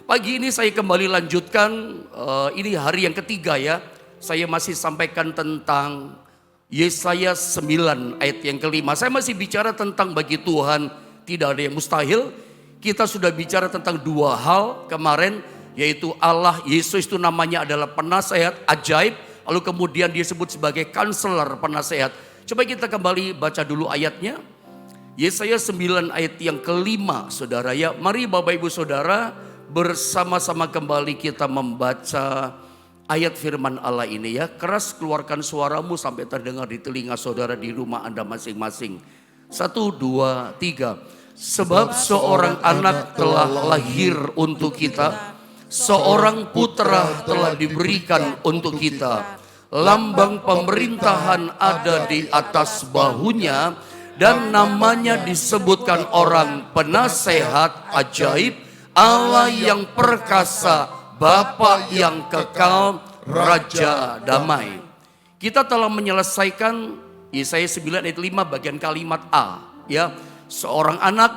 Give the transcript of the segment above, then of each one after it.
Pagi ini saya kembali lanjutkan, ini hari yang ketiga ya. Saya masih sampaikan tentang Yesaya 9 ayat yang kelima. Saya masih bicara tentang bagi Tuhan tidak ada yang mustahil. Kita sudah bicara tentang dua hal kemarin, yaitu Allah Yesus itu namanya adalah penasehat ajaib. Lalu kemudian dia sebut sebagai counselor, penasehat. Coba kita kembali baca dulu ayatnya. Yesaya 9 ayat yang kelima, saudara ya. Mari Bapak Ibu Saudara bersama-sama kembali kita membaca ayat firman Allah ini ya. Keras keluarkan suaramu sampai terdengar di telinga saudara di rumah Anda masing-masing. 1, 2, 3. Sebab seorang anak telah lahir untuk kita, seorang putra telah diberikan untuk kita. Lambang pemerintahan ada di atas bahunya, dan namanya disebutkan orang penasehat ajaib, Allah yang perkasa, Bapa yang kekal, Raja damai. Kita telah menyelesaikan Yesaya 9 ayat 5 bagian kalimat A ya. Seorang anak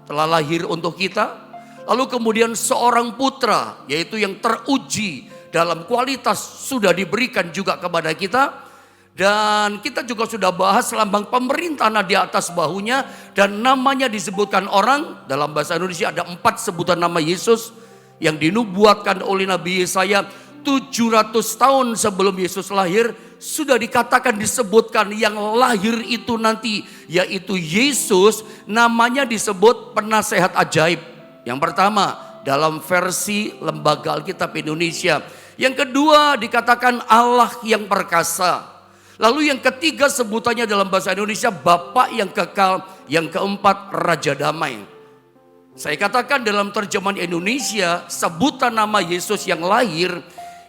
telah lahir untuk kita, lalu kemudian seorang putra, yaitu yang teruji dalam kualitas sudah diberikan juga kepada kita. Dan kita juga sudah bahas lambang pemerintahan di atas bahunya, dan namanya disebutkan orang. Dalam bahasa Indonesia ada 4 sebutan nama Yesus yang dinubuatkan oleh Nabi Yesaya 700 tahun sebelum Yesus lahir. Sudah dikatakan disebutkan yang lahir itu nanti, yaitu Yesus, namanya disebut penasehat ajaib. Yang pertama dalam versi Lembaga Alkitab Indonesia. Yang kedua dikatakan Allah yang perkasa. Lalu yang ketiga sebutannya dalam bahasa Indonesia Bapa yang kekal. Yang keempat Raja damai. Saya katakan dalam terjemahan Indonesia, sebutan nama Yesus yang lahir,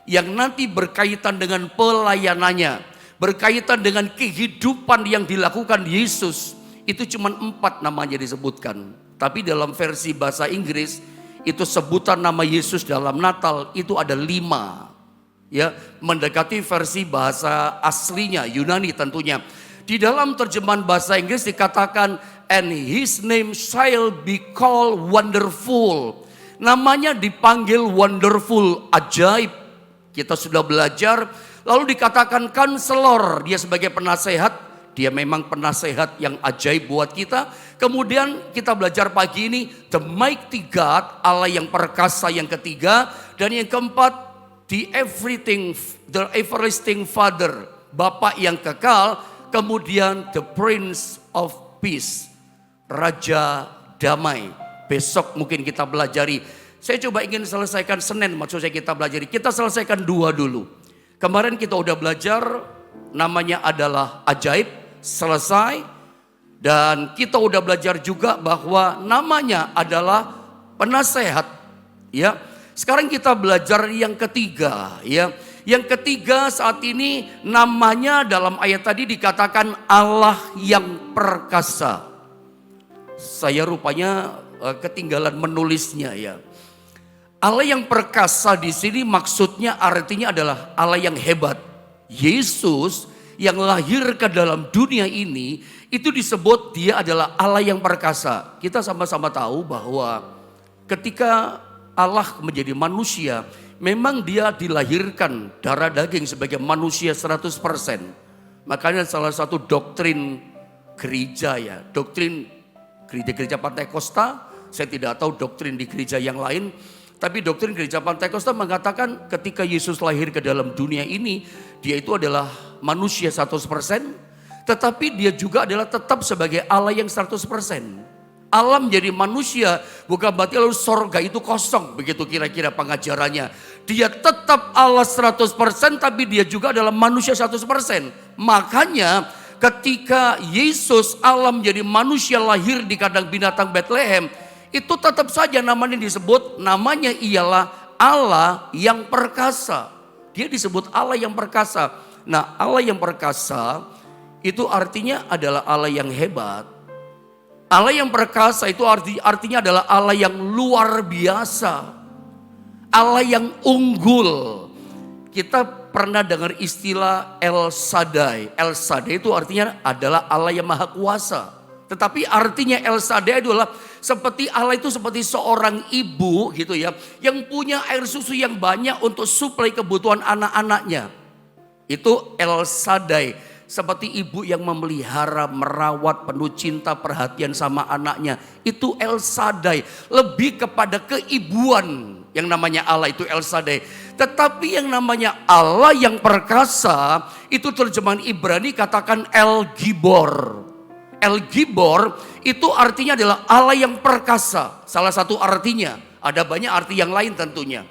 yang nanti berkaitan dengan pelayanannya, berkaitan dengan kehidupan yang dilakukan Yesus, itu cuma 4 namanya disebutkan. Tapi dalam versi bahasa Inggris, itu sebutan nama Yesus dalam Natal itu ada 5. Ya, mendekati versi bahasa aslinya Yunani tentunya. Di dalam terjemahan bahasa Inggris dikatakan and his name shall be called wonderful. Namanya dipanggil wonderful, ajaib. Kita sudah belajar. Lalu dikatakan counselor, dia sebagai penasehat. Dia memang penasehat yang ajaib buat kita. Kemudian kita belajar pagi ini the mighty God, Allah yang perkasa yang ketiga. Dan yang keempat the everlasting Father, Bapa yang kekal. Kemudian the Prince of Peace, Raja damai. Besok mungkin kita belajari. Saya coba ingin selesaikan Senin, maksud saya kita belajari. Kita selesaikan 2 dulu. Kemarin kita udah belajar namanya adalah ajaib, selesai. Dan kita udah belajar juga bahwa namanya adalah penasehat. Ya. Sekarang kita belajar yang ketiga ya. Yang ketiga saat ini namanya dalam ayat tadi dikatakan Allah yang perkasa. Saya rupanya ketinggalan menulisnya ya. Allah yang perkasa di sini maksudnya artinya adalah Allah yang hebat. Yesus yang lahir ke dalam dunia ini itu disebut dia adalah Allah yang perkasa. Kita sama-sama tahu bahwa ketika Allah menjadi manusia, memang dia dilahirkan darah daging sebagai manusia 100%. Makanya salah satu doktrin gereja ya, doktrin gereja-gereja Pantekosta, saya tidak tahu doktrin di gereja yang lain, tapi doktrin gereja Pantekosta mengatakan ketika Yesus lahir ke dalam dunia ini, dia itu adalah manusia 100%, tetapi dia juga adalah tetap sebagai Allah yang 100%. Allah menjadi manusia bukan berarti lalu sorga itu kosong, begitu kira-kira pengajarannya. Dia tetap Allah 100% tapi dia juga adalah manusia 100%. Makanya ketika Yesus Allah menjadi manusia lahir di kandang binatang Bethlehem, itu tetap saja namanya disebut, namanya ialah Allah yang perkasa. Dia disebut Allah yang perkasa. Nah, Allah yang perkasa itu artinya adalah Allah yang hebat. Allah yang perkasa itu artinya adalah Allah yang luar biasa. Allah yang unggul. Kita pernah dengar istilah El Shaddai. El Shaddai itu artinya adalah Allah yang maha kuasa. Tetapi artinya El Shaddai adalah Seperti Allah itu seperti seorang ibu gitu ya, yang punya air susu yang banyak untuk suplai kebutuhan anak-anaknya. Itu El Shaddai. Seperti ibu yang memelihara, merawat, penuh cinta, perhatian sama anaknya. Itu El Shaddai. Lebih kepada keibuan yang namanya Allah, itu El Shaddai. Tetapi yang namanya Allah yang perkasa, itu terjemahan Ibrani katakan El Gibor. El Gibor itu artinya adalah Allah yang perkasa. Salah satu artinya, ada banyak arti yang lain tentunya.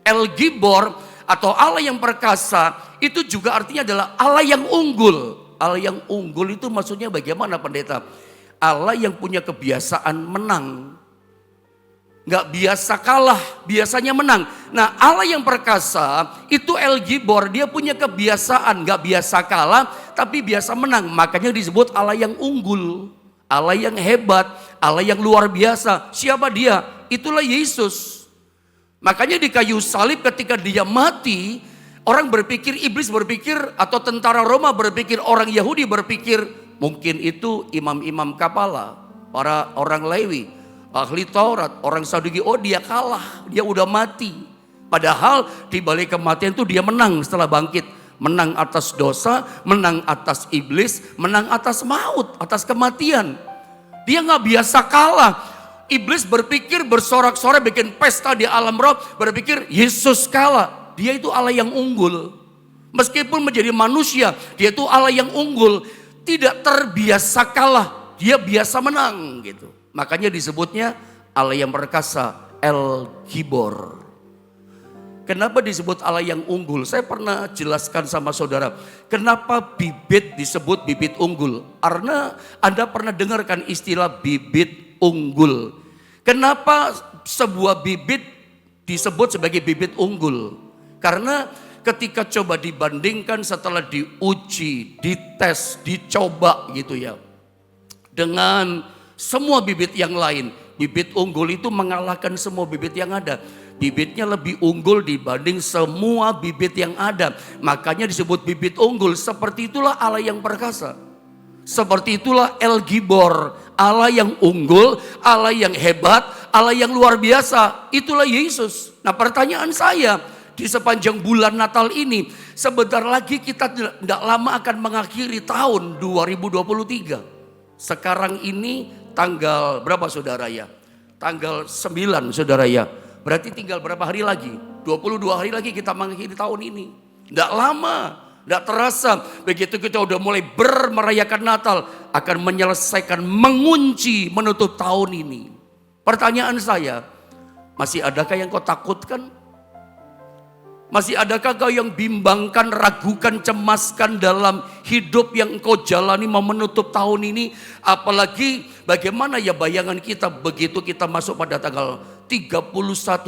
El Gibor atau Allah yang perkasa itu juga artinya adalah Allah yang unggul. Allah yang unggul itu maksudnya bagaimana pendeta? Allah yang punya kebiasaan menang. Gak biasa kalah, biasanya menang. Nah, Allah yang perkasa itu El Gibor, dia punya kebiasaan gak biasa kalah tapi biasa menang. Makanya disebut Allah yang unggul, Allah yang hebat, Allah yang luar biasa. Siapa dia? Itulah Yesus. Makanya di kayu salib ketika dia mati, orang berpikir, iblis berpikir, atau tentara Roma berpikir, orang Yahudi berpikir, mungkin itu imam-imam kepala, para orang Lewi, ahli Taurat, orang Saduki, oh dia kalah, dia udah mati. Padahal di balik kematian itu dia menang setelah bangkit. Menang atas dosa, menang atas iblis, menang atas maut, atas kematian. Dia gak biasa kalah. Iblis berpikir, bersorak-sorai, bikin pesta di alam roh, berpikir Yesus kalah. Dia itu Allah yang unggul. Meskipun menjadi manusia, dia itu Allah yang unggul. Tidak terbiasa kalah, dia biasa menang gitu. Makanya disebutnya Allah yang perkasa, El Gibor. Kenapa disebut Allah yang unggul? Saya pernah jelaskan sama saudara. Kenapa bibit disebut bibit unggul? Karena Anda pernah dengarkan istilah bibit unggul. Kenapa sebuah bibit disebut sebagai bibit unggul? Karena ketika coba dibandingkan setelah diuji, dites, dicoba gitu ya, dengan semua bibit yang lain, bibit unggul itu mengalahkan semua bibit yang ada. Bibitnya lebih unggul dibanding semua bibit yang ada. Makanya disebut bibit unggul. Seperti itulah Allah yang perkasa. Seperti itulah El Gibor, Allah yang unggul, Allah yang hebat, Allah yang luar biasa. Itulah Yesus. Nah, pertanyaan saya di sepanjang bulan Natal ini, sebentar lagi kita tidak lama akan mengakhiri tahun 2023. Sekarang ini tanggal berapa saudara ya? Tanggal 9 saudara ya. Berarti tinggal berapa hari lagi? 22 hari lagi kita mengakhiri tahun ini. Tidak lama. Tidak terasa begitu kita udah mulai merayakan Natal, akan menyelesaikan, mengunci, menutup tahun ini. Pertanyaan saya, masih adakah yang kau takutkan? Masih adakah kau yang bimbangkan, ragukan, cemaskan dalam hidup yang engkau jalani mau menutup tahun ini? Apalagi bagaimana ya bayangan kita begitu kita masuk pada tanggal 31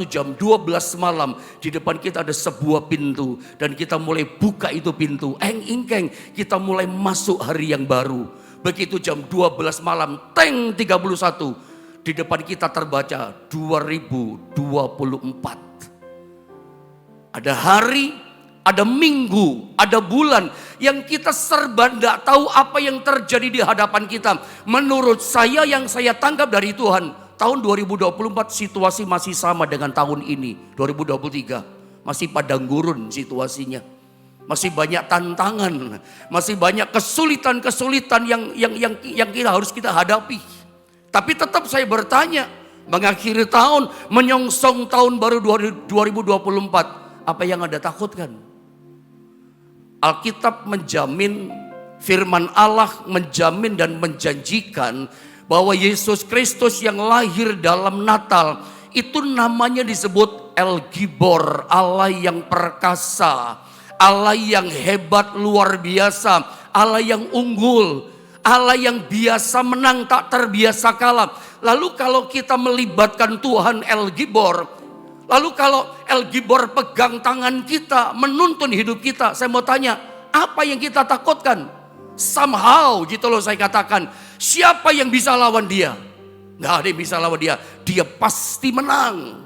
jam 12 malam. Di depan kita ada sebuah pintu dan kita mulai buka itu pintu. Engkeng kita mulai masuk hari yang baru. Begitu jam 12 malam, teng 31. Di depan kita terbaca 2024. Ada hari, ada minggu, ada bulan yang kita serba tidak tahu apa yang terjadi di hadapan kita. Menurut saya yang saya tangkap dari Tuhan, tahun 2024 situasi masih sama dengan tahun ini, 2023. Masih padang gurun situasinya. Masih banyak tantangan, masih banyak kesulitan-kesulitan yang harus kita hadapi. Tapi tetap saya bertanya, mengakhiri tahun, menyongsong tahun baru 2024. Apa yang Anda takutkan? Alkitab menjamin, firman Allah menjamin dan menjanjikan bahwa Yesus Kristus yang lahir dalam Natal itu namanya disebut El Gibor, Allah yang perkasa, Allah yang hebat luar biasa, Allah yang unggul, Allah yang biasa menang tak terbiasa kalah. Lalu kalau kita melibatkan Tuhan El Gibor, lalu kalau El Gibor pegang tangan kita, menuntun hidup kita, saya mau tanya, apa yang kita takutkan? Somehow gitu loh saya katakan, siapa yang bisa lawan dia? Gak ada yang bisa lawan dia, dia pasti menang.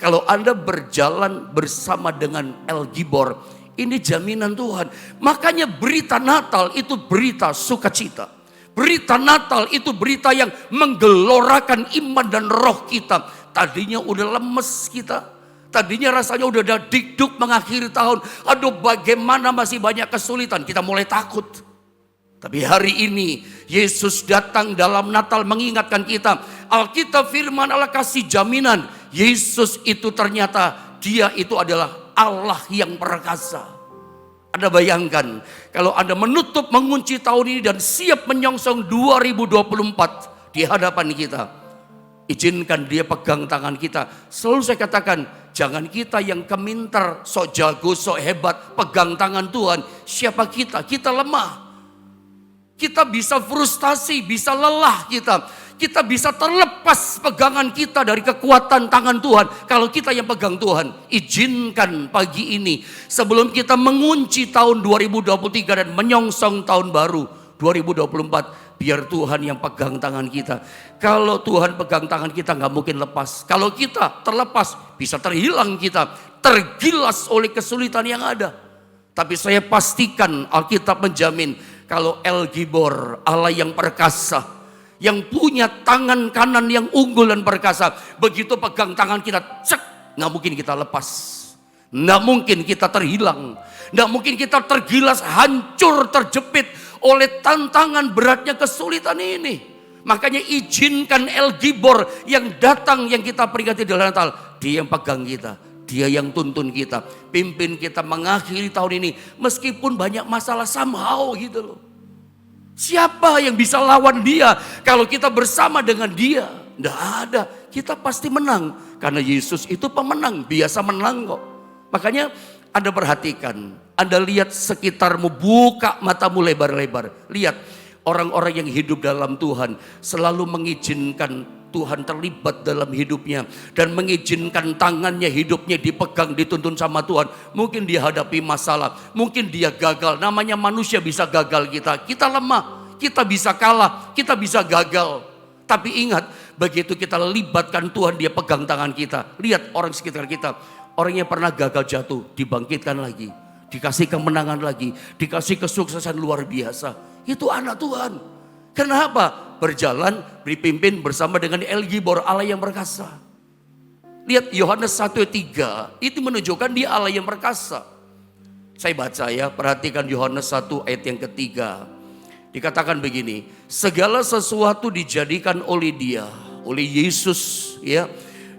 Kalau Anda berjalan bersama dengan El Gibor, ini jaminan Tuhan. Makanya berita Natal itu berita sukacita. Berita Natal itu berita yang menggelorakan iman dan roh kita. Tadinya udah lemes kita. Tadinya rasanya udah ada dikduk mengakhiri tahun. Aduh, bagaimana masih banyak kesulitan. Kita mulai takut. Tapi hari ini Yesus datang dalam Natal mengingatkan kita. Alkitab firman Allah kasih jaminan. Yesus itu ternyata dia itu adalah Allah yang perkasa. Anda bayangkan kalau Anda menutup mengunci tahun ini dan siap menyongsong 2024 di hadapan kita. Izinkan dia pegang tangan kita. Selalu saya katakan, jangan kita yang keminter, sok jago, sok hebat, pegang tangan Tuhan. Siapa kita? Kita lemah. Kita bisa frustasi, bisa lelah kita. Kita bisa terlepas pegangan kita dari kekuatan tangan Tuhan. Kalau kita yang pegang Tuhan, izinkan pagi ini sebelum kita mengunci tahun 2023 dan menyongsong tahun baru 2024. Biar Tuhan yang pegang tangan kita. Kalau Tuhan pegang tangan kita gak mungkin lepas. Kalau kita terlepas bisa terhilang kita. Tergilas oleh kesulitan yang ada. Tapi saya pastikan Alkitab menjamin. Kalau El Gibor, Allah yang perkasa, yang punya tangan kanan yang unggul dan perkasa, begitu pegang tangan kita, cek, nggak mungkin kita lepas, nggak mungkin kita terhilang, nggak mungkin kita tergilas, hancur, terjepit oleh tantangan beratnya kesulitan ini. Makanya izinkan El Gibor yang datang, yang kita peringati di Natal, dia yang pegang kita. Dia yang tuntun kita, pimpin kita mengakhiri tahun ini. Meskipun banyak masalah somehow gitu loh. Siapa yang bisa lawan dia kalau kita bersama dengan dia? Tidak ada, kita pasti menang. Karena Yesus itu pemenang, biasa menang kok. Makanya Anda perhatikan, Anda lihat sekitarmu, buka matamu lebar-lebar. Lihat orang-orang yang hidup dalam Tuhan selalu mengizinkan Tuhan terlibat dalam hidupnya dan mengizinkan tangannya, hidupnya dipegang, dituntun sama Tuhan. Mungkin dia hadapi masalah, mungkin dia gagal. Namanya manusia bisa gagal kita lemah, kita bisa kalah, kita bisa gagal. Tapi ingat, begitu kita libatkan Tuhan, dia pegang tangan kita. Lihat orang sekitar kita, orang yang pernah gagal jatuh, dibangkitkan lagi, dikasih kemenangan lagi, dikasih kesuksesan luar biasa. Itu anak Tuhan. Kenapa? Berjalan, dipimpin bersama dengan El Gibor, Allah yang perkasa. Lihat Yohanes 1:3, itu menunjukkan dia Allah yang perkasa. Saya baca ya, perhatikan Yohanes 1 ayat yang ketiga. Dikatakan begini, segala sesuatu dijadikan oleh dia, oleh Yesus ya.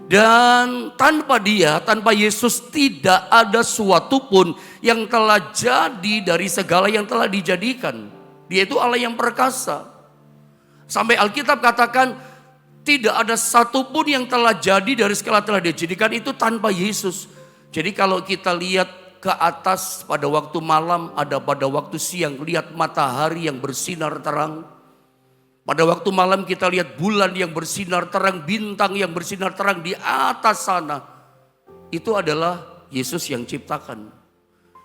Dan tanpa dia, tanpa Yesus tidak ada suatu pun yang telah jadi dari segala yang telah dijadikan. Dia itu Allah yang perkasa. Sampai Alkitab katakan tidak ada satupun yang telah jadi dari segala telah dijadikan itu tanpa Yesus. Jadi kalau kita lihat ke atas pada waktu malam, ada pada waktu siang, lihat matahari yang bersinar terang. Pada waktu malam kita lihat bulan yang bersinar terang, bintang yang bersinar terang di atas sana. Itu adalah Yesus yang ciptakan.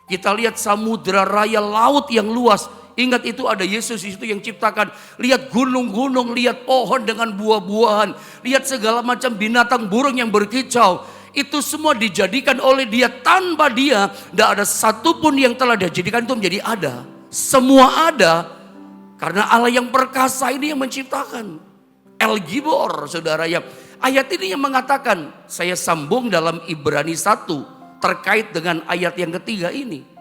Kita lihat samudra raya, laut yang luas. Ingat itu ada Yesus itu yang ciptakan. Lihat gunung-gunung, lihat pohon dengan buah-buahan. Lihat segala macam binatang burung yang berkicau. Itu semua dijadikan oleh dia. Tanpa dia, tidak ada satupun yang telah dijadikan itu menjadi ada. Semua ada karena Allah yang perkasa ini yang menciptakan. El Gibor, saudara ya. Ayat ini yang mengatakan, saya sambung dalam Ibrani 1 terkait dengan ayat yang ketiga ini.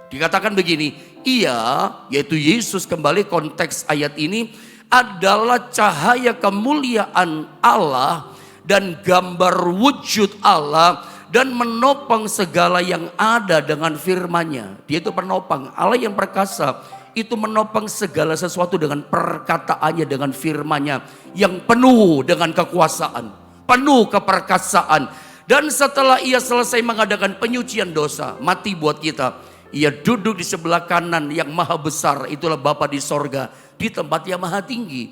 Dikatakan begini, ia yaitu Yesus, kembali konteks ayat ini, adalah cahaya kemuliaan Allah dan gambar wujud Allah dan menopang segala yang ada dengan firman-Nya. Dia itu penopang, Allah yang perkasa itu menopang segala sesuatu dengan perkataannya, dengan firman-Nya yang penuh dengan kekuasaan, penuh keperkasaan. Dan setelah ia selesai mengadakan penyucian dosa, mati buat kita, ia duduk di sebelah kanan yang maha besar, itulah Bapa di sorga, di tempat yang maha tinggi.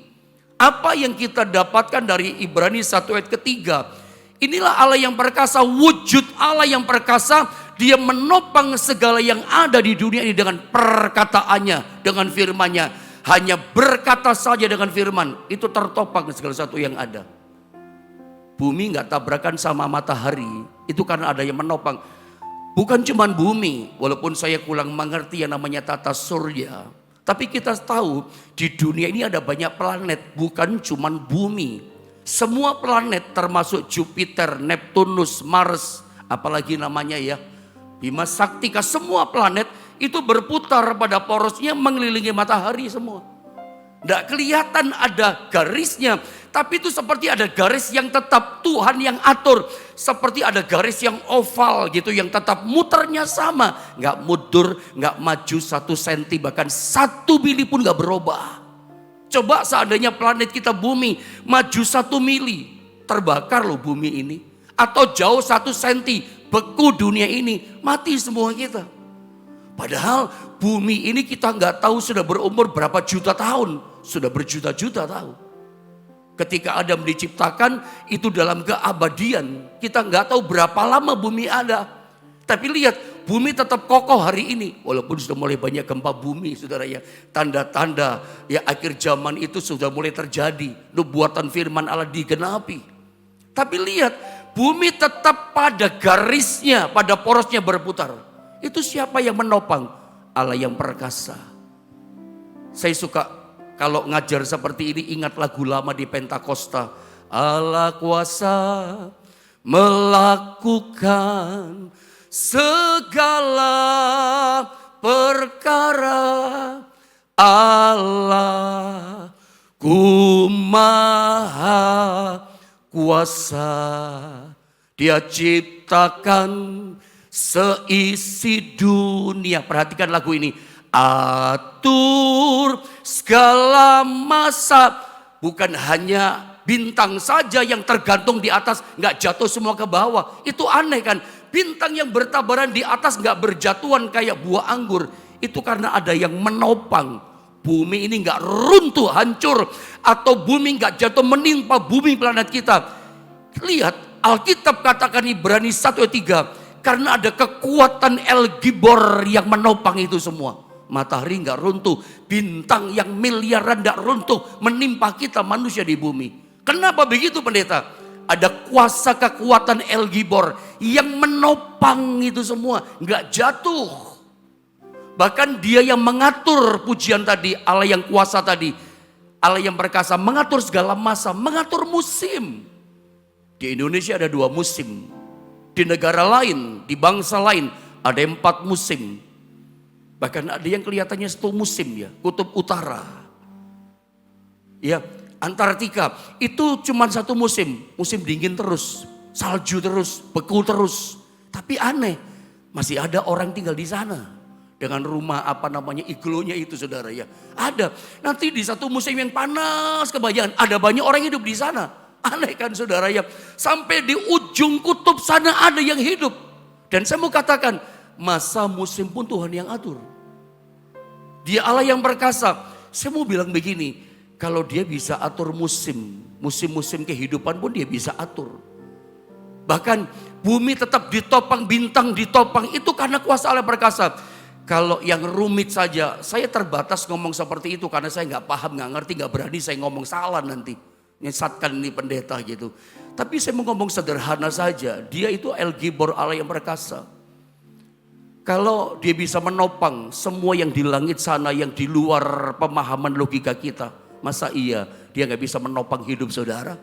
Apa yang kita dapatkan dari Ibrani 1 ayat ketiga? Inilah Allah yang perkasa, wujud Allah yang perkasa. Dia menopang segala yang ada di dunia ini dengan perkataannya, dengan firman-Nya. Hanya berkata saja dengan firman, itu tertopang segala sesuatu yang ada. Bumi gak tabrakan sama matahari, itu karena ada yang menopang. Bukan cuma bumi, walaupun saya kurang mengerti yang namanya tata surya. Tapi kita tahu di dunia ini ada banyak planet, bukan cuman bumi. Semua planet termasuk Jupiter, Neptunus, Mars, apalagi namanya ya, Bima Saktika, semua planet itu berputar pada porosnya mengelilingi matahari semua. Tidak kelihatan ada garisnya, tapi itu seperti ada garis yang tetap Tuhan yang atur. Seperti ada garis yang oval gitu, yang tetap muternya sama. Nggak mundur, nggak maju 1 senti, bahkan 1 mili pun nggak berubah. Coba seandainya planet kita bumi maju 1 mili, terbakar loh bumi ini. Atau jauh 1 senti, beku dunia ini, mati semua kita. Padahal bumi ini kita nggak tahu sudah berumur berapa juta tahun, sudah berjuta-juta tahun. Ketika Adam diciptakan itu dalam keabadian, kita nggak tahu berapa lama bumi ada. Tapi lihat, bumi tetap kokoh hari ini, walaupun sudah mulai banyak gempa bumi, saudara ya. Tanda-tanda ya akhir zaman itu sudah mulai terjadi, nubuatan firman Allah digenapi. Tapi lihat, bumi tetap pada garisnya, pada porosnya berputar. Itu siapa yang menopang? Allah yang perkasa. Saya suka kalau ngajar seperti ini, ingat lagu lama di Pentakosta. Allah kuasa melakukan segala perkara. Allah ku maha kuasa. Dia ciptakan seisi dunia. Perhatikan lagu ini. Atur segala masa. Bukan hanya bintang saja yang tergantung di atas, nggak jatuh semua ke bawah. Itu aneh kan? Bintang yang bertabaran di atas nggak berjatuhan kayak buah anggur. Itu karena ada yang menopang. Bumi ini nggak runtuh, hancur. Atau bumi nggak jatuh menimpa bumi planet kita. Lihat, Alkitab katakan Ibrani 1 ayat 3. Karena ada kekuatan El Gibor yang menopang itu semua. Matahari nggak runtuh, bintang yang miliaran nggak runtuh menimpa kita manusia di bumi. Kenapa begitu pendeta? Ada kuasa kekuatan El Gibor yang menopang itu semua, nggak jatuh. Bahkan dia yang mengatur pujian tadi, Allah yang kuasa tadi, Allah yang perkasa, mengatur segala masa, mengatur musim. Di Indonesia ada 2 musim. Di negara lain, di bangsa lain ada 4 musim. Bahkan ada yang kelihatannya 1 musim ya, kutub utara. Ya, Antartika itu cuma 1 musim, musim dingin terus, salju terus, beku terus. Tapi aneh, masih ada orang tinggal di sana. Dengan rumah iglonya itu saudara ya. Ada, nanti di 1 musim yang panas kebanyakan, ada banyak orang hidup di sana. Aneh kan saudara ya, sampai di ujung kutub sana ada yang hidup. Dan saya mau katakan, masa musim pun Tuhan yang atur. Dia Allah yang perkasa. Saya mau bilang begini, kalau dia bisa atur musim-musim kehidupan pun dia bisa atur. Bahkan bumi tetap ditopang, bintang ditopang, itu karena kuasa Allah perkasa. Kalau yang rumit saja, saya terbatas ngomong seperti itu karena saya nggak paham, nggak ngerti, nggak berani saya ngomong salah nanti. Nyesatkan ini pendeta gitu. Tapi saya mau ngomong sederhana saja. Dia itu El Gibor, Allah yang perkasa. Kalau dia bisa menopang semua yang di langit sana, yang di luar pemahaman logika kita, masa iya dia gak bisa menopang hidup saudara?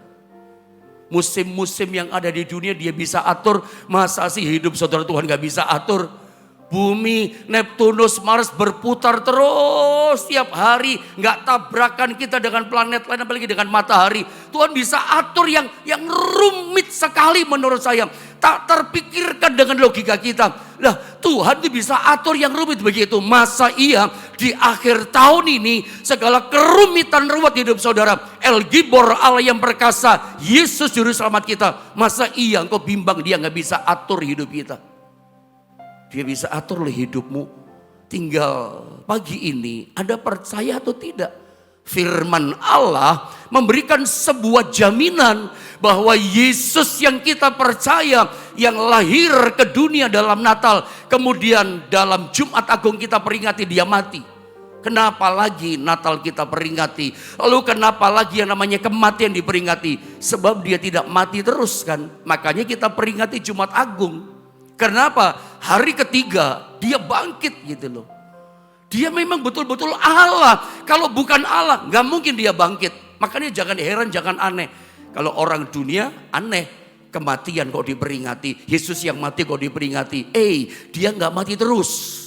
Musim-musim yang ada di dunia dia bisa atur, masa sih hidup saudara Tuhan gak bisa atur? Bumi, Neptunus, Mars berputar terus tiap hari. Gak tabrakan kita dengan planet lain, apalagi dengan matahari. Tuhan bisa atur yang rumit sekali menurut saya. Tak terpikirkan dengan logika kita. Lah Tuhan itu bisa atur yang rumit begitu. Masa iya di akhir tahun ini segala kerumitan ruwet hidup saudara. El Gibor, Allah yang perkasa, Yesus juru selamat kita. Masa iya engkau bimbang dia gak bisa atur hidup kita? Dia bisa atur hidupmu. Tinggal pagi ini Anda percaya atau tidak? Firman Allah memberikan sebuah jaminan bahwa Yesus yang kita percaya, yang lahir ke dunia dalam Natal, kemudian dalam Jumat Agung kita peringati dia mati. Kenapa lagi Natal kita peringati? Lalu kenapa lagi yang namanya kematian diperingati? Sebab dia tidak mati terus kan. Makanya kita peringati Jumat Agung. Kenapa? Hari ketiga dia bangkit gitu loh. Dia memang betul-betul Allah. Kalau bukan Allah, nggak mungkin dia bangkit. Makanya jangan heran, jangan aneh. Kalau orang dunia aneh, kematian kok diperingati. Yesus yang mati kok diperingati. Dia nggak mati terus.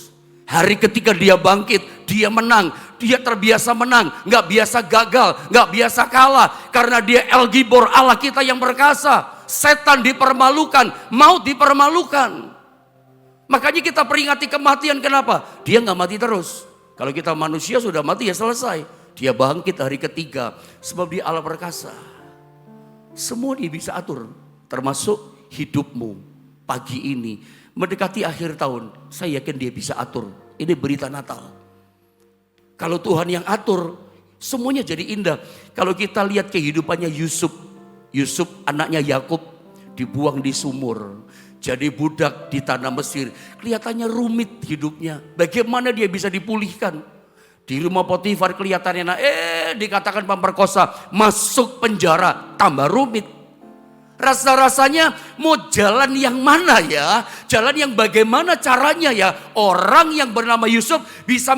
Hari ketika dia bangkit, dia menang. Dia terbiasa menang, nggak biasa gagal, nggak biasa kalah. Karena dia El Gibor, Allah kita yang perkasa. Setan dipermalukan, maut dipermalukan. Makanya kita peringati kematian, kenapa? Dia nggak mati terus. Kalau kita manusia sudah mati ya selesai. Dia bangkit hari ketiga, sebab dia Allah perkasa. Semua dia bisa atur, termasuk hidupmu pagi ini. Mendekati akhir tahun, saya yakin dia bisa atur. Ini berita Natal. Kalau Tuhan yang atur, semuanya jadi indah. Kalau kita lihat kehidupannya Yusuf anaknya Yakub dibuang di sumur. Jadi budak di tanah Mesir. Kelihatannya rumit hidupnya. Bagaimana dia bisa dipulihkan? Di rumah Potifar kelihatannya dikatakan pemerkosa. Masuk penjara, tambah rumit. Rasa-rasanya mau jalan yang mana ya? Jalan yang bagaimana caranya ya? Orang yang bernama Yusuf bisa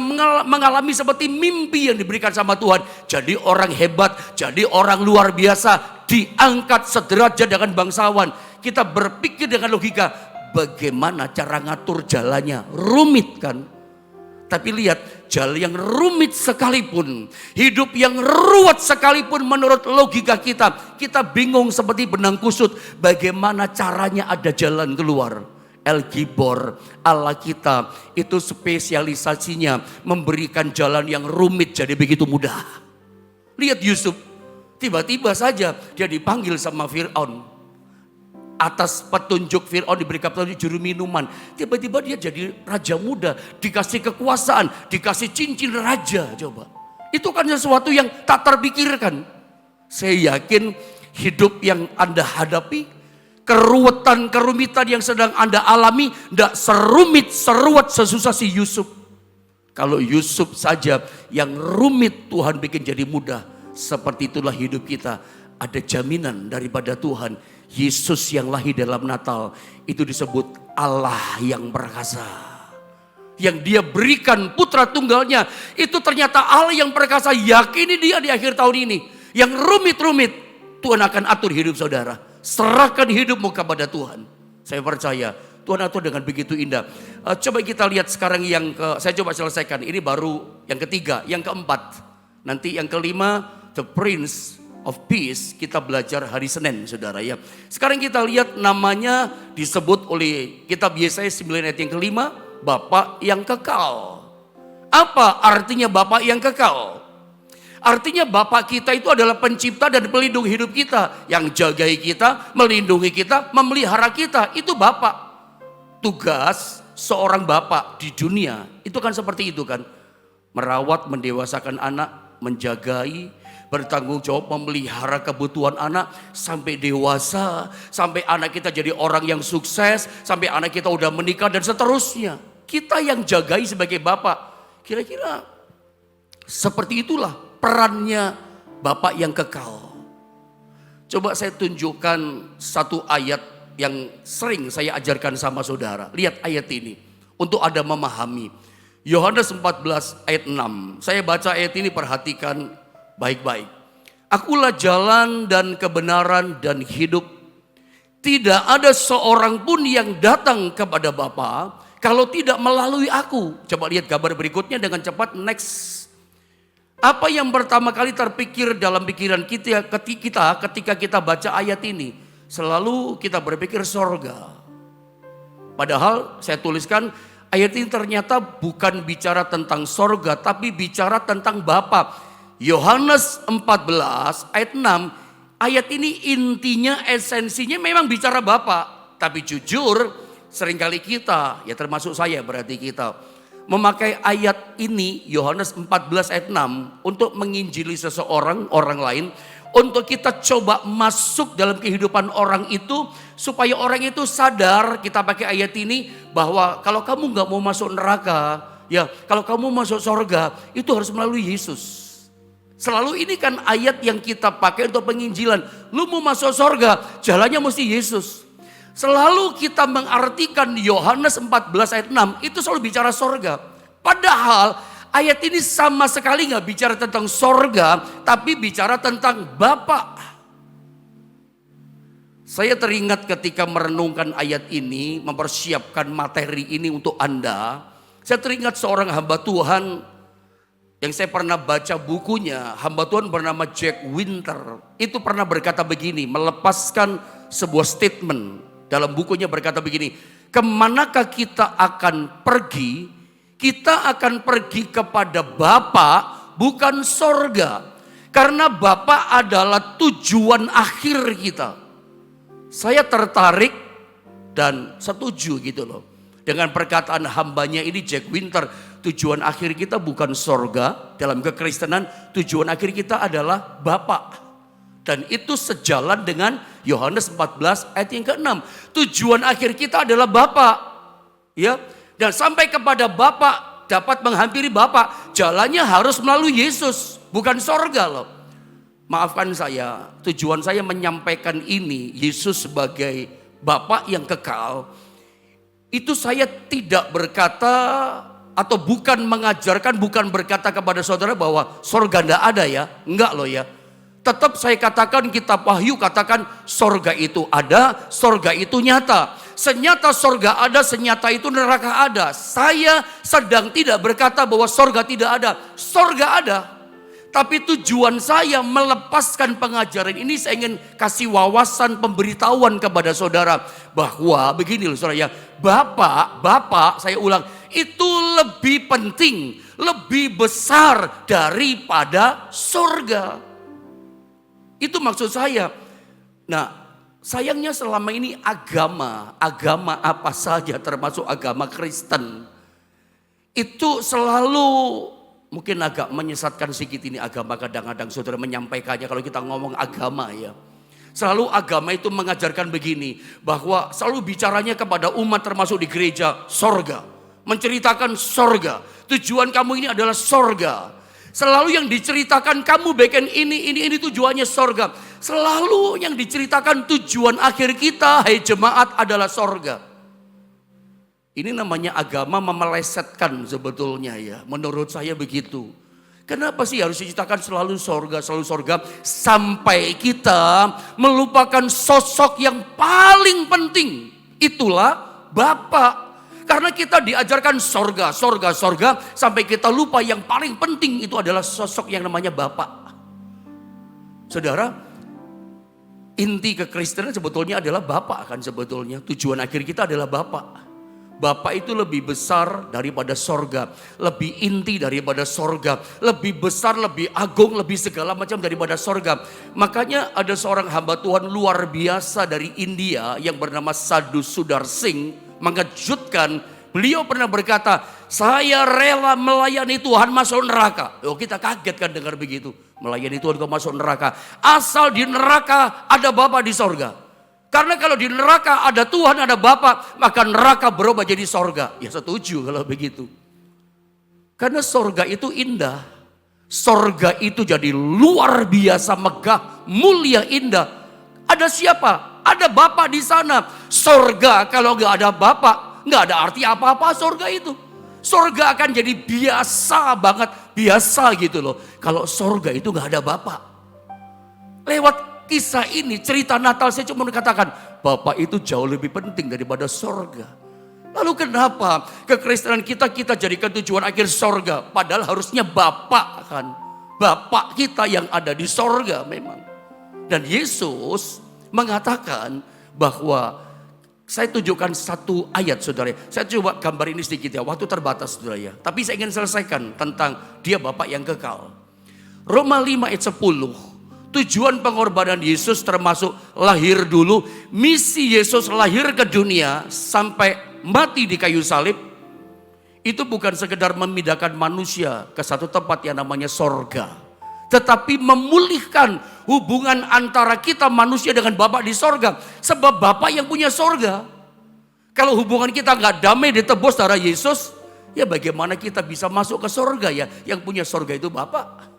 mengalami seperti mimpi yang diberikan sama Tuhan. Jadi orang hebat, jadi orang luar biasa. Diangkat sederajat dengan bangsawan. Kita berpikir dengan logika, bagaimana cara ngatur jalannya? Rumit kan? Tapi lihat, jalan yang rumit sekalipun, hidup yang ruwet sekalipun menurut logika kita bingung seperti benang kusut. Bagaimana caranya ada jalan keluar? El Gibor, Allah kita itu spesialisasinya memberikan jalan yang rumit jadi begitu mudah. Lihat Yusuf, tiba-tiba saja dia dipanggil sama Fir'aun. Atas petunjuk Fir'aun diberikan petunjuk juru minuman. Tiba-tiba dia jadi raja muda. Dikasih kekuasaan, dikasih cincin raja. Coba. Itu kan sesuatu yang tak terpikirkan. Saya yakin hidup yang Anda hadapi, keruwetan, kerumitan yang sedang Anda alami, tidak serumit, seruat, sesusah si Yusuf. Kalau Yusuf saja yang rumit Tuhan bikin jadi mudah. Seperti itulah hidup kita. Ada jaminan daripada Tuhan. Yesus yang lahir dalam Natal itu disebut Allah yang perkasa. Yang dia berikan putra tunggalnya itu ternyata Allah yang perkasa. Yakini dia di akhir tahun ini. Yang rumit-rumit Tuhan akan atur hidup saudara. Serahkan hidupmu kepada Tuhan. Saya percaya Tuhan atur dengan begitu indah. Coba kita lihat sekarang saya coba selesaikan. Ini baru yang ketiga, yang keempat. Nanti yang kelima, the Prince of Peace, kita belajar hari Senin saudara ya. Sekarang kita lihat namanya disebut oleh kitab Yesaya 9 ayat yang kelima, Bapa yang kekal. Apa artinya Bapa yang kekal? Artinya Bapa kita itu adalah pencipta dan pelindung hidup kita. Yang jagai kita, melindungi kita, memelihara kita. Itu Bapa. Tugas seorang Bapa di dunia itu kan seperti itu kan. Merawat, mendewasakan anak, menjagai, bertanggung jawab memelihara kebutuhan anak sampai dewasa, sampai anak kita jadi orang yang sukses, sampai anak kita udah menikah dan seterusnya. Kita yang jagai sebagai bapak. Kira-kira seperti itulah perannya bapak yang kekal. Coba saya tunjukkan satu ayat yang sering saya ajarkan sama saudara. Lihat ayat ini untuk Anda memahami. Yohanes 14 ayat 6. Saya baca ayat ini, perhatikan baik-baik. Akulah jalan dan kebenaran dan hidup. Tidak ada seorang pun yang datang kepada Bapa kalau tidak melalui aku. Coba lihat gambar berikutnya dengan cepat, next. Apa yang pertama kali terpikir dalam pikiran kita ketika kita baca ayat ini? Selalu kita berpikir sorga. Padahal saya tuliskan ayat ini ternyata bukan bicara tentang sorga, tapi bicara tentang Bapa. Yohanes 14 ayat 6, ayat ini intinya, esensinya memang bicara Bapa. Tapi jujur seringkali kita, ya termasuk saya berarti kita, memakai ayat ini Yohanes 14 ayat 6 untuk menginjili seseorang, orang lain. Untuk kita coba masuk dalam kehidupan orang itu, supaya orang itu sadar, kita pakai ayat ini, bahwa kalau kamu gak mau masuk neraka, ya kalau kamu masuk surga, itu harus melalui Yesus. Selalu ini kan ayat yang kita pakai untuk penginjilan. Lu mau masuk surga, jalannya mesti Yesus. Selalu kita mengartikan Yohanes 14 ayat 6 itu selalu bicara surga. Padahal ayat ini sama sekali nggak bicara tentang sorga, tapi bicara tentang Bapa. Saya teringat ketika merenungkan ayat ini, mempersiapkan materi ini untuk Anda. Saya teringat seorang hamba Tuhan yang saya pernah baca bukunya, hamba Tuhan bernama Jack Winter. Itu pernah berkata begini, melepaskan sebuah statement dalam bukunya berkata begini, kemanakah kita akan pergi? Kita akan pergi kepada Bapa, bukan sorga. Karena Bapa adalah tujuan akhir kita. Saya tertarik dan setuju gitu loh. Dengan perkataan hambanya ini Jack Winter, tujuan akhir kita bukan sorga. Dalam kekristenan tujuan akhir kita adalah Bapa. Dan itu sejalan dengan Yohanes 14 ayat yang ke-6. Tujuan akhir kita adalah Bapa. Ya, dan sampai kepada Bapa, dapat menghampiri Bapa, jalannya harus melalui Yesus, bukan sorga loh. Maafkan saya, tujuan saya menyampaikan ini, Yesus sebagai Bapa yang kekal, itu saya tidak berkata atau bukan mengajarkan, bukan berkata kepada saudara bahwa sorga tidak ada ya, enggak loh ya. Tetap saya katakan, kitab Wahyu katakan sorga itu ada, sorga itu nyata. Senyata sorga ada, senyata itu neraka ada. Saya sedang tidak berkata bahwa sorga tidak ada. Sorga ada. Tapi tujuan saya melepaskan pengajaran ini, saya ingin kasih wawasan pemberitahuan kepada saudara. Bahwa begini loh saudara ya, Bapak, saya ulang, itu lebih penting, lebih besar daripada sorga. Itu maksud saya. Nah, sayangnya selama ini agama apa saja termasuk agama Kristen itu selalu mungkin agak menyesatkan sedikit ini agama kadang-kadang saudara menyampaikannya kalau kita ngomong agama ya. Selalu agama itu mengajarkan begini, bahwa selalu bicaranya kepada umat termasuk di gereja sorga. Menceritakan sorga, tujuan kamu ini adalah sorga. Selalu yang diceritakan kamu bagian ini tujuannya sorga. Selalu yang diceritakan tujuan akhir kita, hai jemaat, adalah sorga. Ini namanya agama memelesetkan sebetulnya ya. Menurut saya begitu. Kenapa sih harus diceritakan selalu sorga. Sampai kita melupakan sosok yang paling penting. Itulah Bapa. Karena kita diajarkan sorga. Sampai kita lupa yang paling penting itu adalah sosok yang namanya Bapa. Saudara, inti kekristenan sebetulnya adalah Bapa kan sebetulnya. Tujuan akhir kita adalah Bapa. Bapa itu lebih besar daripada sorga. Lebih inti daripada sorga. Lebih besar, lebih agung, lebih segala macam daripada sorga. Makanya ada seorang hamba Tuhan luar biasa dari India yang bernama Sadhu Sudar Singh. Mengejutkan, beliau pernah berkata, saya rela melayani Tuhan masuk neraka. Oh, kita kaget kan dengar begitu. Melayani Tuhan kok masuk neraka. Asal di neraka ada Bapa di sorga. Karena kalau di neraka ada Tuhan, ada Bapa, maka neraka berubah jadi sorga. Ya setuju kalau begitu. Karena sorga itu indah. Sorga itu jadi luar biasa megah, mulia, indah. Ada siapa? Ada Bapa di sana. Sorga kalau nggak ada Bapa, nggak ada arti apa-apa sorga itu. Sorga akan jadi biasa banget, biasa gitu loh. Kalau sorga itu nggak ada Bapa. Lewat kisah ini, cerita Natal, saya cuma katakan, Bapa itu jauh lebih penting daripada sorga. Lalu kenapa kekristenan kita jadikan tujuan akhir sorga? Padahal harusnya Bapa kan. Bapa kita yang ada di sorga memang. Dan Yesus mengatakan bahwa, saya tunjukkan satu ayat saudara. Saya coba gambar ini sedikit ya, waktu terbatas saudara ya. Tapi saya ingin selesaikan tentang dia Bapa yang kekal. Roma 5 ayat 10. Tujuan pengorbanan Yesus termasuk lahir dulu. Misi Yesus lahir ke dunia sampai mati di kayu salib. Itu bukan sekedar memindahkan manusia ke satu tempat yang namanya sorga. Tetapi memulihkan hubungan antara kita manusia dengan Bapa di sorga. Sebab Bapa yang punya sorga. Kalau hubungan kita nggak damai ditebus darah Yesus, ya bagaimana kita bisa masuk ke sorga ya? Yang punya sorga itu Bapa.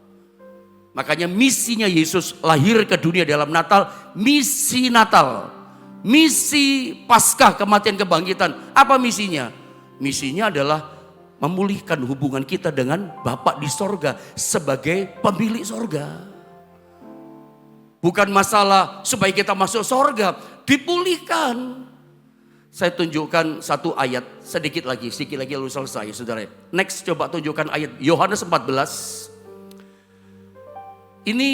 Makanya misinya Yesus lahir ke dunia dalam Natal, misi Natal. Misi Paskah, kematian kebangkitan. Apa misinya? Misinya adalah memulihkan hubungan kita dengan Bapa di sorga sebagai pemilik sorga. Bukan masalah supaya kita masuk sorga, dipulihkan. Saya tunjukkan satu ayat, sedikit lagi lalu selesai saudara. Next, coba tunjukkan ayat Yohanes 14. Ini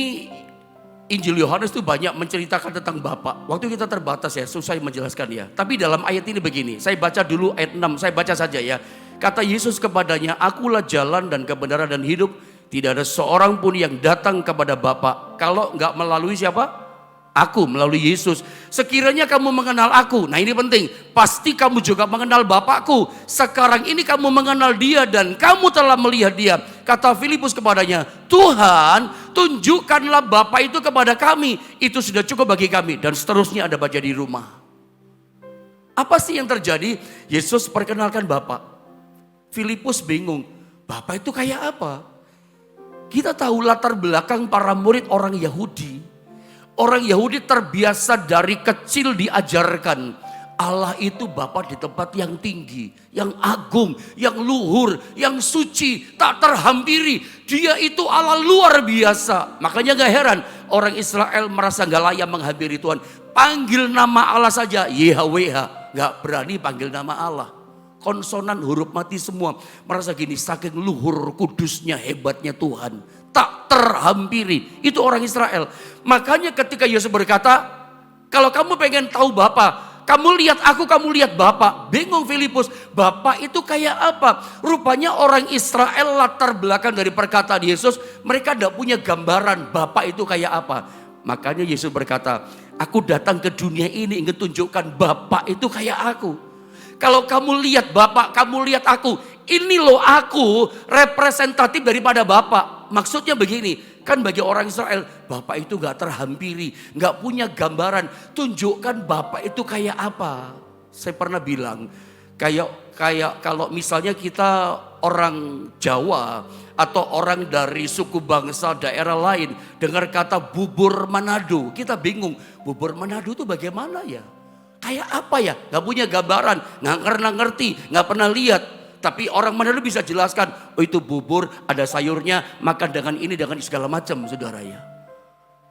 Injil Yohanes itu banyak menceritakan tentang Bapa. Waktu kita terbatas ya, susah menjelaskan ya. Tapi dalam ayat ini begini, saya baca dulu ayat 6, saya baca saja ya. Kata Yesus kepadanya, akulah jalan dan kebenaran dan hidup. Tidak ada seorang pun yang datang kepada Bapa kalau enggak melalui siapa? Aku, melalui Yesus. Sekiranya kamu mengenal aku, nah ini penting, pasti kamu juga mengenal Bapakku. Sekarang ini kamu mengenal dia dan kamu telah melihat dia. Kata Filipus kepadanya, Tuhan, tunjukkanlah Bapa itu kepada kami. Itu sudah cukup bagi kami. Dan seterusnya ada baca di rumah. Apa sih yang terjadi? Yesus perkenalkan Bapa. Filipus bingung, Bapa itu kayak apa? Kita tahu latar belakang para murid orang Yahudi. Orang Yahudi terbiasa dari kecil diajarkan Allah itu Bapa di tempat yang tinggi, yang agung, yang luhur, yang suci, tak terhampiri. Dia itu Allah luar biasa. Makanya gak heran orang Israel merasa gak layak menghampiri Tuhan. Panggil nama Allah saja, YHWH. Gak berani panggil nama Allah. Konsonan huruf mati semua. Merasa gini, saking luhur kudusnya hebatnya Tuhan. Tak terhampiri. Itu orang Israel. Makanya ketika Yesus berkata, kalau kamu pengen tahu Bapa, kamu lihat aku, kamu lihat Bapa. Bingung Filipus, Bapa itu kayak apa? Rupanya orang Israel latar belakang dari perkataan Yesus, mereka tidak punya gambaran Bapa itu kayak apa. Makanya Yesus berkata, aku datang ke dunia ini ingin tunjukkan Bapa itu kayak aku. Kalau kamu lihat Bapa, kamu lihat aku. Ini loh aku representatif daripada Bapa. Maksudnya begini, kan bagi orang Israel, Bapa itu gak terhampiri, gak punya gambaran. Tunjukkan Bapa itu kayak apa. Saya pernah bilang, kayak kalau misalnya kita orang Jawa atau orang dari suku bangsa daerah lain dengar kata bubur Manado, kita bingung, bubur Manado itu bagaimana ya? Kayak apa ya? Gak punya gambaran, gak pernah ngerti, gak pernah lihat. Tapi orang Manado bisa jelaskan, oh itu bubur, ada sayurnya, makan dengan ini, dengan segala macam saudara ya.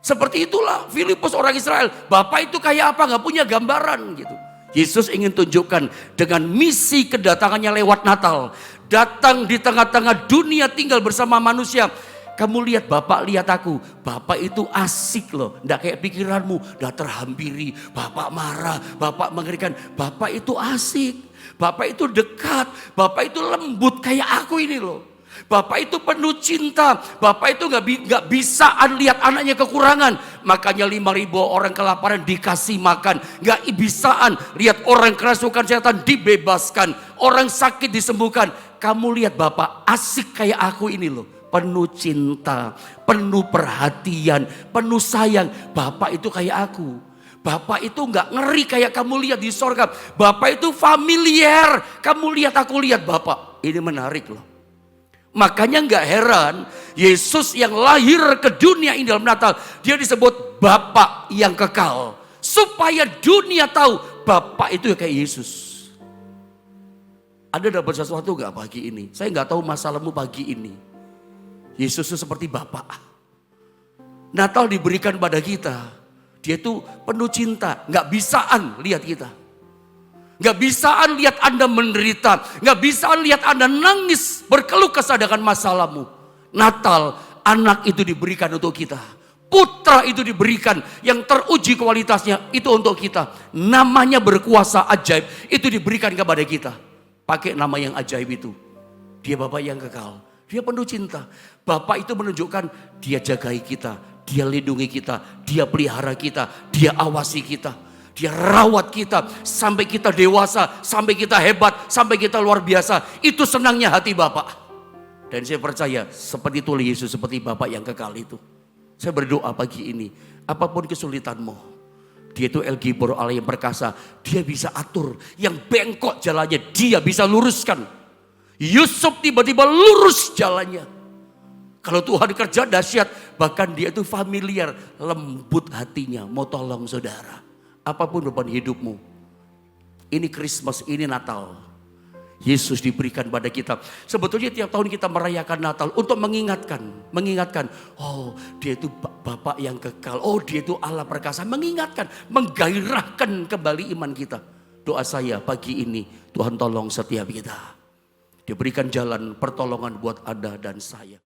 Seperti itulah Filipus orang Israel. Bapak itu kayak apa? Gak punya gambaran gitu. Yesus ingin tunjukkan dengan misi kedatangannya lewat Natal. Datang di tengah-tengah dunia tinggal bersama manusia. Kamu lihat Bapak, lihat aku. Bapak itu asik loh. Nggak kayak pikiranmu. Nggak terhampiri. Bapak marah. Bapak mengerikan. Bapak itu asik. Bapak itu dekat. Bapak itu lembut kayak aku ini loh. Bapak itu penuh cinta. Bapak itu nggak bisaan lihat anaknya kekurangan. Makanya 5.000 orang kelaparan dikasih makan. Nggak bisaan lihat orang kerasukan setan dibebaskan. Orang sakit disembuhkan. Kamu lihat Bapak asik kayak aku ini loh. Penuh cinta, penuh perhatian, penuh sayang. Bapak itu kayak aku. Bapak itu nggak ngeri kayak kamu lihat di sorga. Bapak itu familiar. Kamu lihat, aku lihat Bapak. Ini menarik loh. Makanya nggak heran Yesus yang lahir ke dunia ini dalam Natal. Dia disebut Bapa yang kekal. Supaya dunia tahu Bapa itu kayak Yesus. Ada dapat sesuatu nggak pagi ini? Saya nggak tahu masalahmu pagi ini. Yesus itu seperti Bapa. Natal diberikan pada kita. Dia itu penuh cinta. Nggak bisaan lihat kita. Nggak bisaan lihat Anda menderita. Nggak bisaan lihat Anda nangis. Berkeluh kesah dengan masalahmu. Natal, anak itu diberikan untuk kita. Putra itu diberikan. Yang teruji kualitasnya itu untuk kita. Namanya berkuasa ajaib. Itu diberikan kepada kita. Pakai nama yang ajaib itu. Dia Bapa yang kekal. Dia penuh cinta. Bapak itu menunjukkan dia jagai kita. Dia lindungi kita. Dia pelihara kita. Dia awasi kita. Dia rawat kita. Sampai kita dewasa. Sampai kita hebat. Sampai kita luar biasa. Itu senangnya hati Bapak. Dan saya percaya seperti itu Yesus. Seperti Bapak yang kekal itu. Saya berdoa pagi ini. Apapun kesulitanmu. Dia itu El Gibor Allah yang perkasa. Dia bisa atur. Yang bengkok jalannya dia bisa luruskan. Yusuf tiba-tiba lurus jalannya. Kalau Tuhan kerja dahsyat, bahkan dia itu familiar, lembut hatinya, mau tolong saudara. Apapun beban hidupmu, ini Christmas, ini Natal. Yesus diberikan pada kita. Sebetulnya tiap tahun kita merayakan Natal untuk mengingatkan, oh dia itu Bapa yang kekal, oh dia itu Allah perkasa, mengingatkan, menggairahkan kembali iman kita. Doa saya pagi ini, Tuhan tolong setiap kita diberikan jalan pertolongan buat Anda dan saya.